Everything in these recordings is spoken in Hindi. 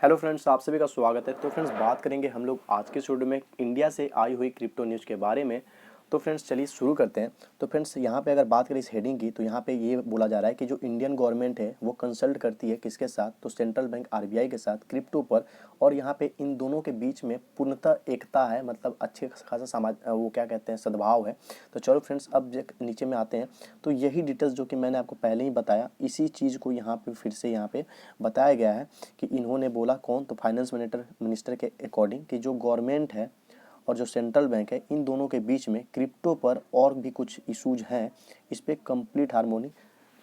हेलो फ्रेंड्स, आप सभी का स्वागत है। तो फ्रेंड्स, बात करेंगे हम लोग आज के स्टूडियो में इंडिया से आई हुई क्रिप्टो न्यूज़ के बारे में। तो फ्रेंड्स, चलिए शुरू करते हैं। तो फ्रेंड्स, यहाँ पे अगर बात करें इस हेडिंग की, तो यहाँ पे ये बोला जा रहा है कि जो इंडियन गवर्नमेंट है वो कंसल्ट करती है किसके साथ, तो सेंट्रल बैंक आरबीआई के साथ क्रिप्टो पर। और यहाँ पे इन दोनों के बीच में पूर्णतः एकता है, मतलब अच्छे खासा समाज वो क्या कहते हैं सद्भाव है। तो चलो फ्रेंड्स, अब नीचे में आते हैं। तो यही डिटेल्स जो कि मैंने आपको पहले ही बताया, इसी चीज़ को यहाँ पे फिर से यहाँ पे बताया गया है कि इन्होंने बोला कौन, तो फाइनेंस मिनिस्टर के अकॉर्डिंग कि जो गवर्नमेंट है और जो सेंट्रल बैंक है, इन दोनों के बीच में क्रिप्टो पर और भी कुछ इशूज हैं, इस पर कंप्लीट हार्मोनी,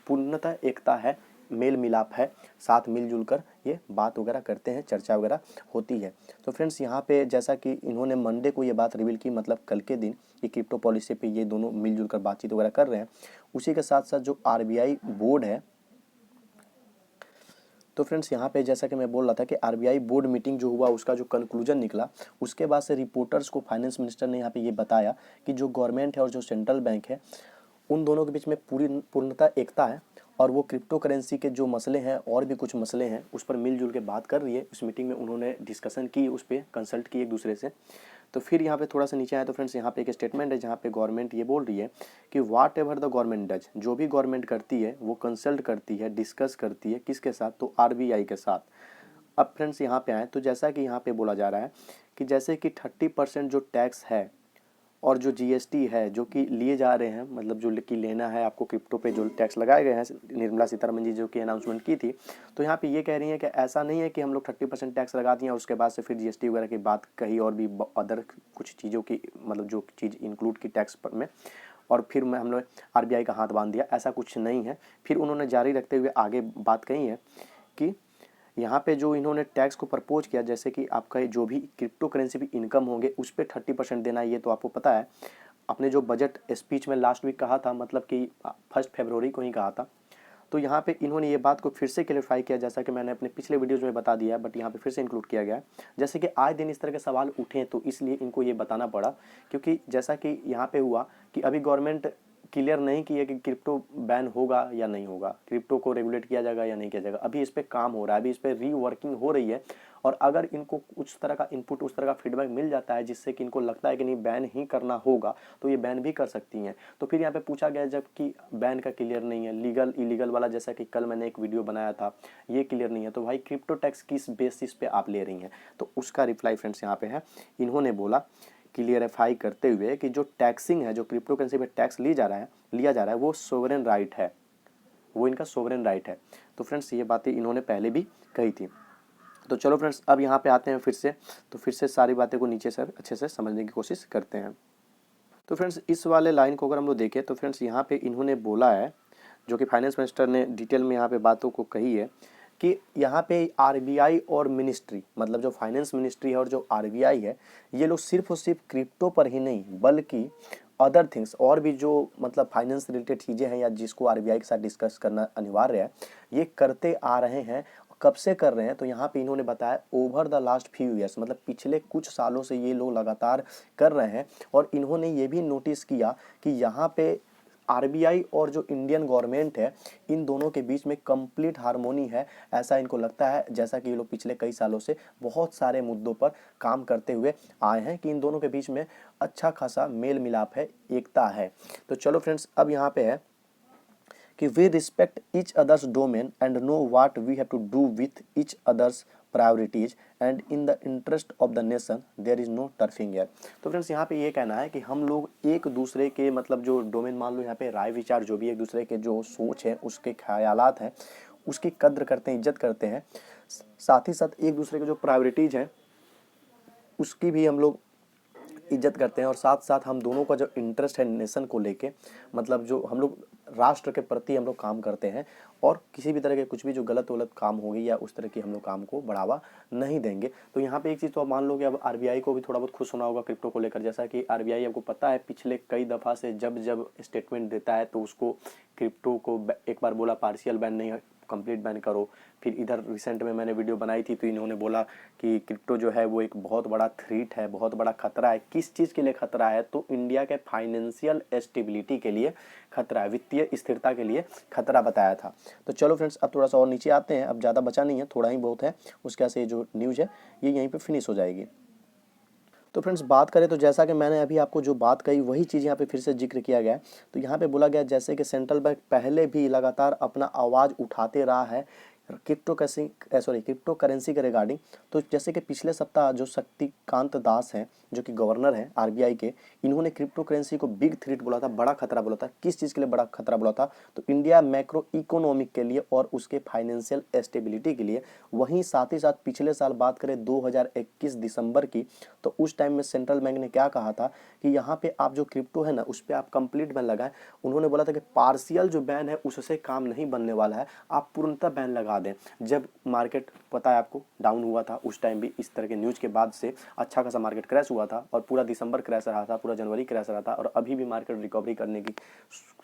पूर्णतः एकता है, मेल मिलाप है, साथ मिलजुल कर ये बात वगैरह करते हैं, चर्चा वगैरह होती है। तो फ्रेंड्स, यहाँ पे जैसा कि इन्होंने मंडे को ये बात रिवील की, मतलब कल के दिन, कि क्रिप्टो पॉलिसी पे ये दोनों मिलजुल कर बातचीत वगैरह कर रहे हैं। उसी के साथ साथ जो आरबीआई बोर्ड है, तो फ्रेंड्स यहाँ पे जैसा कि मैं बोल रहा था कि आरबीआई बोर्ड मीटिंग जो हुआ उसका जो कंक्लूजन निकला, उसके बाद से रिपोर्टर्स को फाइनेंस मिनिस्टर ने यहाँ पे ये बताया कि जो गवर्नमेंट है और जो सेंट्रल बैंक है, उन दोनों के बीच में पूर्णतः एकता है। और वो क्रिप्टो करेंसी के जो मसले हैं और भी कुछ मसले हैं उस पर मिलजुल के बात कर रही है। इस मीटिंग में उन्होंने डिस्कशन की, उस पर कंसल्ट की एक दूसरे से। तो फिर यहाँ पे थोड़ा सा नीचे आया तो फ्रेंड्स, यहाँ पे एक स्टेटमेंट है जहाँ पे गवर्नमेंट ये बोल रही है कि वाट एवर द गवर्नमेंट डज, जो भी गवर्नमेंट करती है वो कंसल्ट करती है, डिस्कस करती है किसके साथ, तो आरबीआई के साथ। अब फ्रेंड्स यहाँ पे आए तो जैसा कि यहाँ पे बोला जा रहा है कि जैसे कि 30% जो टैक्स है और जो जीएसटी है जो कि लिए जा रहे हैं, मतलब जो कि लेना है आपको क्रिप्टो पे, जो टैक्स लगाए गए हैं, निर्मला सीतारमन जी जो कि अनाउंसमेंट की थी। तो यहाँ पे ये कह रही हैं कि ऐसा नहीं है कि हम लोग 30% टैक्स लगा दिए और उसके बाद से फिर जीएसटी वगैरह की बात कही और भी अदर कुछ चीज़ों की, मतलब जो चीज़ इंक्लूड की टैक्स में, और फिर मैं हम लोग आरबीआई का हाथ बांध दिया, ऐसा कुछ नहीं है। फिर उन्होंने जारी रखते हुए आगे बात कही है कि यहाँ पे जो इन्होंने टैक्स को प्रपोज किया, जैसे कि आपका जो भी क्रिप्टो करेंसी भी इनकम होंगे उस पर 30% देना है, ये तो आपको पता है। अपने जो बजट स्पीच में लास्ट वीक कहा था, मतलब कि 1 फरवरी को ही कहा था। तो यहाँ पे इन्होंने ये बात को फिर से क्लेरिफाई किया, जैसा कि मैंने अपने पिछले वीडियोज़ में बता दिया है, बट यहाँ पे फिर से इंक्लूड किया गया है। जैसे कि आए दिन इस तरह के सवाल उठे तो इसलिए इनको ये बताना पड़ा, क्योंकि जैसा कि यहाँ पे हुआ कि अभी गवर्नमेंट क्लियर नहीं की है कि क्रिप्टो बैन होगा या नहीं होगा, क्रिप्टो को रेगुलेट किया जाएगा या नहीं किया जाएगा। अभी इस पर काम हो रहा है, अभी इस पर रीवर्किंग हो रही है। और अगर इनको उस तरह का इनपुट, उस तरह का फीडबैक मिल जाता है जिससे कि इनको लगता है कि नहीं बैन ही करना होगा, तो ये बैन भी कर सकती हैं। तो फिर यहाँ पे पूछा गया, जबकि बैन का क्लियर नहीं है, लीगल इलीगल वाला, जैसा कि कल मैंने एक वीडियो बनाया था, ये क्लियर नहीं है, तो भाई क्रिप्टो टैक्स किस बेसिस पे आप ले रही हैं। तो उसका रिप्लाई फ्रेंड्स यहाँ पे है। इन्होंने बोला क्लियरिफाई करते हुए कि जो टैक्सिंग है, जो क्रिप्टो करेंसी पे टैक्स लिया जा रहा है वो सोवरेन राइट है, वो इनका सोवरेन राइट है। तो फ्रेंड्स, ये बातें इन्होंने पहले भी कही थी। तो चलो फ्रेंड्स, अब यहाँ पे आते हैं फिर से। तो फिर से सारी बातें को नीचे से अच्छे से समझने की कोशिश करते हैं। तो फ्रेंड्स, इस वाले लाइन को अगर हम लोग देखें तो फ्रेंड्स, यहाँ पे इन्होंने बोला है, जो कि फाइनेंस मिनिस्टर ने डिटेल में यहाँ पे बातों को कही है, कि यहाँ पे आरबीआई और मिनिस्ट्री, मतलब जो फाइनेंस मिनिस्ट्री है और जो आरबीआई है, ये लोग सिर्फ और सिर्फ क्रिप्टो पर ही नहीं बल्कि अदर थिंग्स, और भी जो मतलब फाइनेंस रिलेटेड चीज़ें हैं या जिसको आरबीआई के साथ डिस्कस करना अनिवार्य है, ये करते आ रहे हैं। कब से कर रहे हैं, तो यहाँ पे इन्होंने बताया over the last few years, मतलब पिछले कुछ सालों से ये लोग लगातार कर रहे हैं। और इन्होंने ये भी नोटिस किया कि यहाँ पे आरबीआई और जो इंडियन गवर्नमेंट है, इन दोनों के बीच में कंप्लीट हार्मोनी है, ऐसा इनको लगता है। जैसा कि ये लोग पिछले कई सालों से बहुत सारे मुद्दों पर काम करते हुए आए हैं कि इन दोनों के बीच में अच्छा खासा मेल मिलाप है, एकता है। तो चलो फ्रेंड्स, अब यहाँ पे है कि we respect each other's domain and know what we have to do with each other's priorities and in the interest of the nation there is no turfing air. तो फ्रेंड्स, यहाँ पे ये कहना है कि हम लोग एक दूसरे के, मतलब जो डोमेन, मान लो यहाँ पे राय विचार, जो भी एक दूसरे के जो सोच है, उसके ख्यालात हैं, उसकी कद्र करते हैं, इज्जत करते हैं। साथ ही साथ एक दूसरे के जो प्रायोरिटीज हैं उसकी भी हम लोग इज्जत करते हैं। और साथ साथ हम दोनों का जो इंटरेस्ट है नेशन को लेके, मतलब जो हम लोग राष्ट्र के प्रति हम लोग काम करते हैं, और किसी भी तरह के कुछ भी जो गलत वलत काम होगी या उस तरह की हम लोग काम को बढ़ावा नहीं देंगे। तो यहाँ पे एक चीज़ तो आप मान लो कि अब आरबीआई को भी थोड़ा बहुत खुश होना होगा क्रिप्टो को लेकर। जैसा कि आरबीआई, आपको पता है, पिछले कई दफ़ा से जब जब स्टेटमेंट देता है तो उसको क्रिप्टो को एक बार बोला पार्शियल बैन नहीं कंप्लीट बैन करो। फिर इधर रिसेंट में मैंने वीडियो बनाई थी तो इन्होंने बोला कि क्रिप्टो जो है वो एक बहुत बड़ा थ्रेट है, बहुत बड़ा खतरा है। किस चीज़ के लिए खतरा है? तो इंडिया के फाइनेंशियल स्टेबिलिटी के लिए खतरा है, वित्तीय स्थिरता के लिए खतरा बताया था। तो चलो फ्रेंड्स, अब थोड़ा सा और नीचे आते हैं, अब ज़्यादा बचा नहीं है, थोड़ा ही बहुत है। उसके से जो न्यूज़ है ये यहीं पे फिनिश हो जाएगी। तो फ्रेंड्स बात करें तो जैसा कि मैंने अभी आपको जो बात कही वही चीज़ यहाँ पे फिर से जिक्र किया गया है। तो यहाँ पे बोला गया जैसे कि सेंट्रल बैंक पहले भी लगातार अपना आवाज़ उठाते रहा है क्रिप्टो करेंसी के रिगार्डिंग। तो जैसे कि पिछले सप्ताह जो शक्तिकांत दास हैं जो कि गवर्नर हैं आरबीआई के, इन्होंने क्रिप्टो करेंसी को बिग थ्रेट बोला था, बड़ा खतरा बोला था। किस चीज़ के लिए बड़ा खतरा बोला था? तो इंडिया मैक्रो इकोनॉमिक के लिए और उसके फाइनेंशियल स्टेबिलिटी के लिए। वहीं साथ ही साथ पिछले साल बात करें 2021 दिसंबर की, तो उस टाइम में सेंट्रल बैंक ने क्या कहा था कि यहाँ पे आप जो क्रिप्टो है ना उस पर आप कंप्लीट बैन लगाएं। उन्होंने बोला था कि पार्शियल जो बैन है उससे काम नहीं बनने वाला है, आप पूर्णतः बैन लगा दें। जब मार्केट पता है आपको डाउन हुआ था, उस टाइम भी इस तरह के न्यूज़ के बाद से अच्छा खासा मार्केट क्रैश हुआ था और पूरा दिसंबर क्रैश रहा था, पूरा जनवरी क्रैश रहा था और अभी भी मार्केट रिकवरी करने की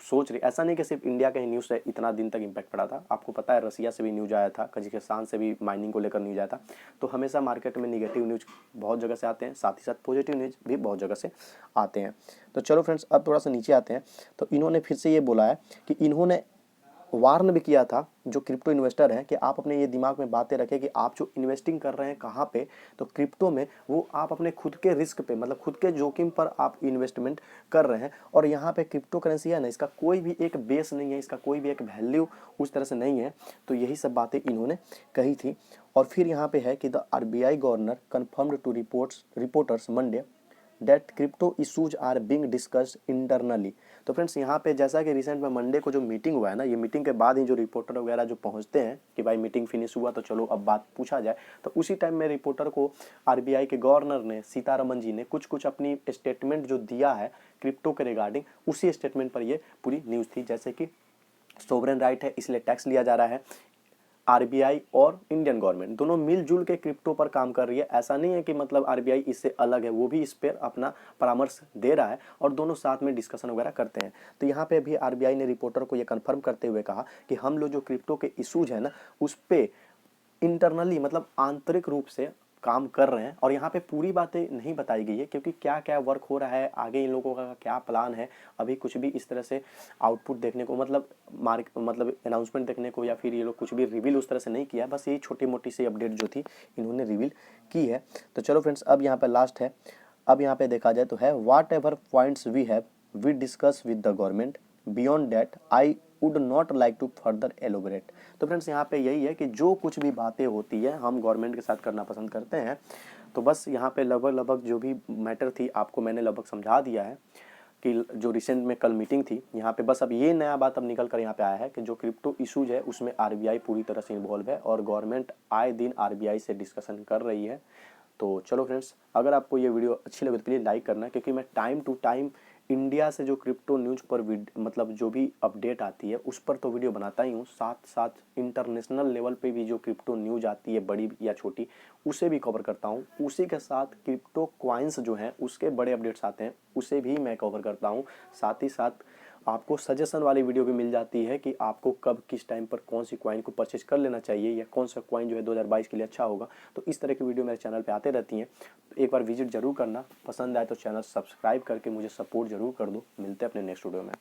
सोच रही। ऐसा नहीं कि सिर्फ इंडिया के ही न्यूज़ से इतना दिन तक इम्पैक्ट पड़ा था, आपको पता है रसिया से भी न्यूज़ आया था, कजाकिस्तान से भी माइनिंग को लेकर न्यूज़ आया था। तो हमेशा मार्केट में निगेटिव न्यूज़ बहुत जगह से आते हैं, साथ ही साथ पॉजिटिव न्यूज़ भी बहुत जगह से आते हैं। तो चलो फ्रेंड्स, अब थोड़ा सा नीचे आते हैं। तो इन्होंने फिर से ये बोला है कि इन्होंने वार्न भी किया था जो क्रिप्टो इन्वेस्टर हैं कि आप अपने ये दिमाग में बातें रखें कि आप जो इन्वेस्टिंग कर रहे हैं कहाँ पे, तो क्रिप्टो में, वो आप अपने खुद के रिस्क पे, मतलब खुद के जोखिम पर आप इन्वेस्टमेंट कर रहे हैं। और यहाँ पे क्रिप्टो करेंसी है ना, इसका कोई भी एक बेस नहीं है, इसका कोई भी एक वैल्यू उस तरह से नहीं है। तो यही सब बातें इन्होंने कही थी। और फिर यहाँ पे है कि the RBI governor confirmed to reporters Monday that crypto issues are being discussed internally. तो फ्रेंड्स यहाँ पे जैसा कि रिसेंट में मंडे को जो मीटिंग हुआ है ना, ये मीटिंग के बाद ही जो रिपोर्टर वगैरह जो पहुँचते हैं कि भाई मीटिंग फिनिश हुआ तो चलो अब बात पूछा जाए, तो उसी टाइम में रिपोर्टर को आरबीआई के गवर्नर ने, सीतारमन जी ने कुछ अपनी स्टेटमेंट जो दिया है क्रिप्टो के रिगार्डिंग, उसी स्टेटमेंट पर ये पूरी न्यूज़ थी। जैसे कि सोवरेन राइट है इसलिए टैक्स लिया जा रहा है, आरबीआई और इंडियन गवर्नमेंट दोनों मिलजुल के क्रिप्टो पर काम कर रही है। ऐसा नहीं है कि मतलब आरबीआई इससे अलग है, वो भी इस पर अपना परामर्श दे रहा है और दोनों साथ में डिस्कशन वगैरह करते हैं। तो यहाँ पे भी आरबीआई ने रिपोर्टर को ये कंफर्म करते हुए कहा कि हम लोग जो क्रिप्टो के इशूज है ना उस पर इंटरनली, मतलब आंतरिक रूप से काम कर रहे हैं। और यहाँ पे पूरी बातें नहीं बताई गई है क्योंकि क्या क्या वर्क हो रहा है, आगे इन लोगों का क्या प्लान है, अभी कुछ भी इस तरह से आउटपुट देखने को, मतलब अनाउंसमेंट देखने को, या फिर ये लोग कुछ भी रिवील उस तरह से नहीं किया। बस ये छोटी मोटी सी अपडेट जो थी इन्होंने रिवील की है। तो चलो फ्रेंड्स, अब यहाँ पे लास्ट है। अब यहाँ पे देखा जाए तो है whatever points we have we discuss with the government, beyond that I would not like to further elaborate. तो फ्रेंड्स यहाँ पे यही है कि जो कुछ भी बातें होती है हम गवर्नमेंट के साथ करना पसंद करते हैं। तो बस यहाँ पे लगभग जो भी मैटर थी आपको मैंने लगभग समझा दिया है कि जो रिसेंट में कल मीटिंग थी यहाँ पे। बस अब ये नया बात अब निकल कर यहाँ पे आया है कि जो क्रिप्टो इशूज है उसमें आरबीआई पूरी तरह से इन्वॉल्व है और गवर्नमेंट आए दिन आरबीआई से डिस्कशन कर रही है। तो चलो फ्रेंड्स, अगर आपको ये वीडियो अच्छी लगे तो प्लीज़ लाइक करना, क्योंकि मैं टाइम टू टाइम इंडिया से जो क्रिप्टो न्यूज़ पर मतलब जो भी अपडेट आती है उस पर तो वीडियो बनाता ही हूँ, साथ साथ इंटरनेशनल लेवल पे भी जो क्रिप्टो न्यूज़ आती है बड़ी या छोटी उसे भी कवर करता हूँ। उसी के साथ क्रिप्टो क्वाइंस जो हैं उसके बड़े अपडेट्स आते हैं उसे भी मैं कवर करता हूँ। साथ ही साथ आपको सजेशन वाली वीडियो भी मिल जाती है कि आपको कब किस टाइम पर कौन सी कॉइन को परचेज कर लेना चाहिए या कौन सा कॉइन जो है 2022 के लिए अच्छा होगा। तो इस तरह की वीडियो मेरे चैनल पे आते रहती हैं, तो एक बार विजिट जरूर करना। पसंद आए तो चैनल सब्सक्राइब करके मुझे सपोर्ट जरूर कर दो। मिलते हैं अपने नेक्स्ट वीडियो में।